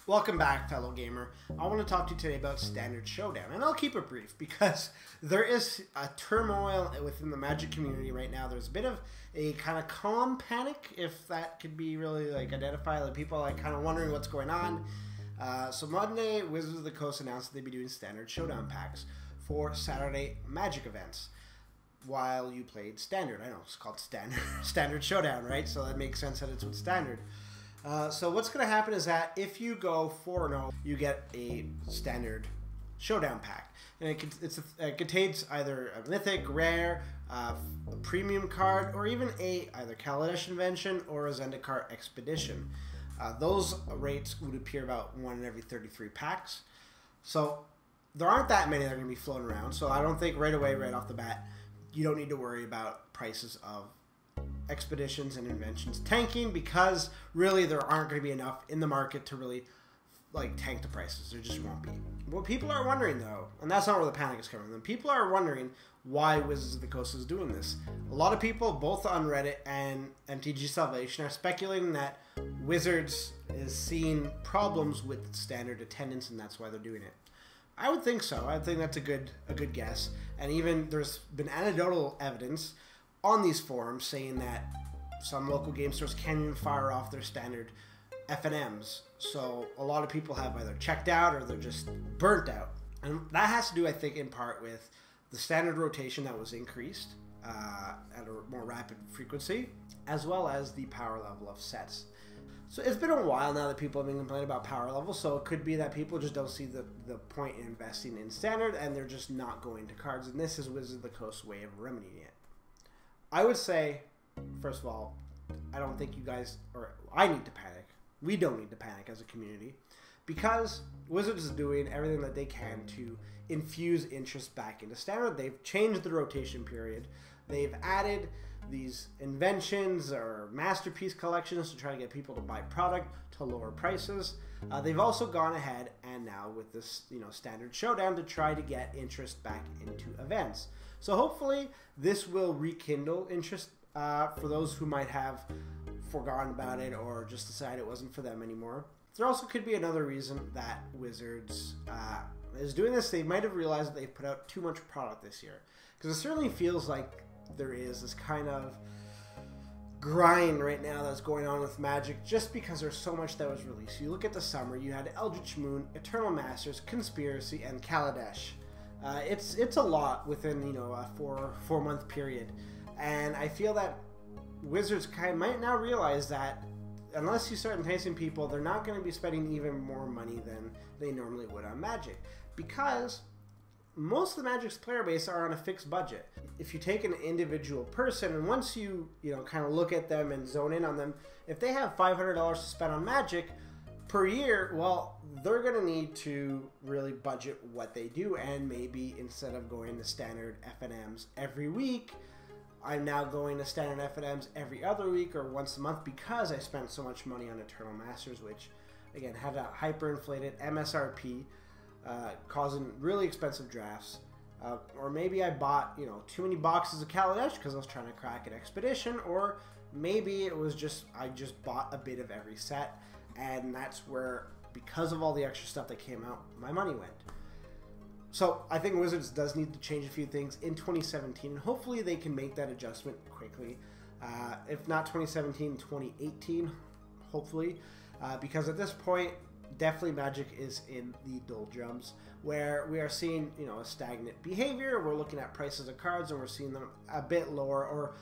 Welcome back, fellow gamer. I want to talk to you today about Standard Showdown, and I'll keep it brief because there is a turmoil within the Magic community right now. There's a bit of a kind of calm panic, if that could be really identified. Like people are kind of wondering what's going on. So Monday, Wizards of the Coast announced that they'd be doing Standard Showdown packs for Saturday Magic events while you played Standard. I know it's called Standard Showdown, right? So that makes sense that it's with Standard. So what's going to happen is that if you go 4-0, you get a Standard Showdown pack. And it contains either a Mythic, Rare, a Premium card, or even either Kaladesh Invention or a Zendikar Expedition. Those rates would appear about 1 in every 33 packs. So there aren't that many that are going to be floating around. So I don't think right away, right off the bat, you don't need to worry about prices of Expeditions and Inventions tanking, because really there aren't going to be enough in the market to really tank the prices. There just won't be. What people are wondering though, and that's not where the panic is coming from, people are wondering why Wizards of the Coast is doing this. A lot of people, both on Reddit and MTG Salvation, are speculating that Wizards is seeing problems with Standard attendance and that's why they're doing it. I would think so. I think that's a good guess. And even there's been anecdotal evidence on these forums saying that some local game stores can't even fire off their Standard FNMs. So a lot of people have either checked out or they're just burnt out. And that has to do, I think, in part with the Standard rotation that was increased at a more rapid frequency, as well as the power level of sets. So it's been a while now that people have been complaining about power level, so it could be that people just don't see the point in investing in Standard and they're just not going to cards, and this is Wizards of the Coast's way of remedying it. I would say, first of all, I don't think you guys, or I need to panic. We don't need to panic as a community, because Wizards is doing everything that they can to infuse interest back into Standard. They've changed the rotation period. They've added these inventions or masterpiece collections to try to get people to buy product to lower prices. They've also gone ahead and now with this Standard Showdown to try to get interest back into events. So hopefully this will rekindle interest for those who might have forgotten about it or just decided it wasn't for them anymore. There also could be another reason that Wizards is doing this. They might have realized that they've put out too much product this year, because it certainly feels like there is this kind of grind right now that's going on with Magic, just because there's so much that was released. You look at the summer, you had Eldritch Moon, Eternal Masters, Conspiracy, and Kaladesh. It's a lot within a four-month period, and I feel that Wizards might now realize that unless you start enticing people, they're not going to be spending even more money than they normally would on Magic, because most of the Magic's player base are on a fixed budget. If you take an individual person and once you kind of look at them and zone in on them, if they have $500 to spend on Magic per year, well, they're going to need to really budget what they do, and maybe instead of going to Standard FNMs every week, I'm now going to Standard FNMs every other week or once a month, because I spent so much money on Eternal Masters, which again had a hyperinflated MSRP, causing really expensive drafts. Or maybe I bought too many boxes of Kaladesh because I was trying to crack an Expedition, or maybe it was just I just bought a bit of every set, and that's where, because of all the extra stuff that came out, my money went. So I think Wizards does need to change a few things in 2017, and hopefully they can make that adjustment quickly. If not 2017, 2018, hopefully, because at this point, definitely Magic is in the doldrums, where we are seeing a stagnant behavior. We're looking at prices of cards and we're seeing them a bit lower or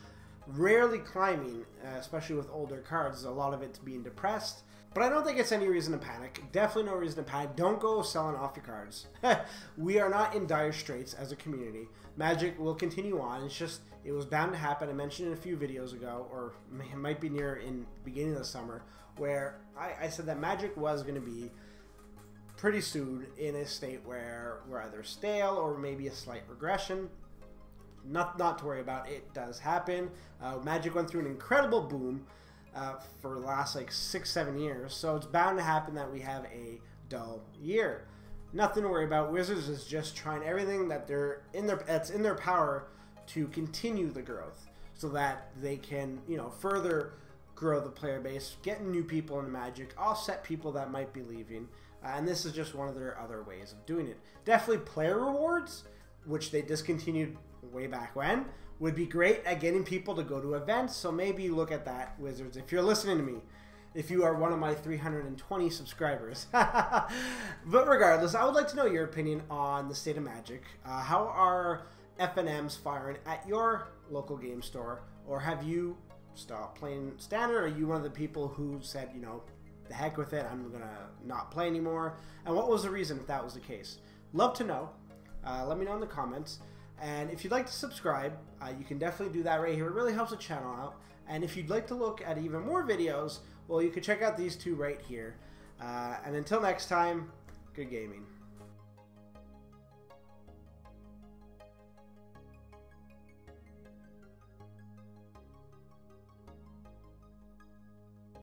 rarely climbing, especially with older cards. A lot of it's being depressed. But I don't think it's any reason to panic. Definitely no reason to panic. Don't go selling off your cards. We are not in dire straits as a community. Magic will continue on. It's just, it was bound to happen. I mentioned it a few videos ago, or it might be near in the beginning of the summer, where I said that Magic was going to be pretty soon in a state where we're either stale or maybe a slight regression. Not to worry about. It does happen. Magic went through an incredible boom for the last 6-7 years, so it's bound to happen that we have a dull year. Nothing to worry about. Wizards is just trying everything that that's in their power to continue the growth, so that they can further grow the player base, getting new people into Magic, offset people that might be leaving, and this is just one of their other ways of doing it. Definitely player rewards, which they discontinued way back when, would be great at getting people to go to events, so maybe look at that, Wizards, if you're listening to me, if you are one of my 320 subscribers. But regardless, I would like to know your opinion on the state of Magic. How are FNMs firing at your local game store, or have you stopped playing Standard? Are you one of the people who said, you know, the heck with it, I'm gonna not play anymore? And what was the reason if that was the case? Love to know. Let me know in the comments. And if you'd like to subscribe, you can definitely do that right here. It really helps the channel out. And if you'd like to look at even more videos, well, you can check out these two right here. And until next time, good gaming.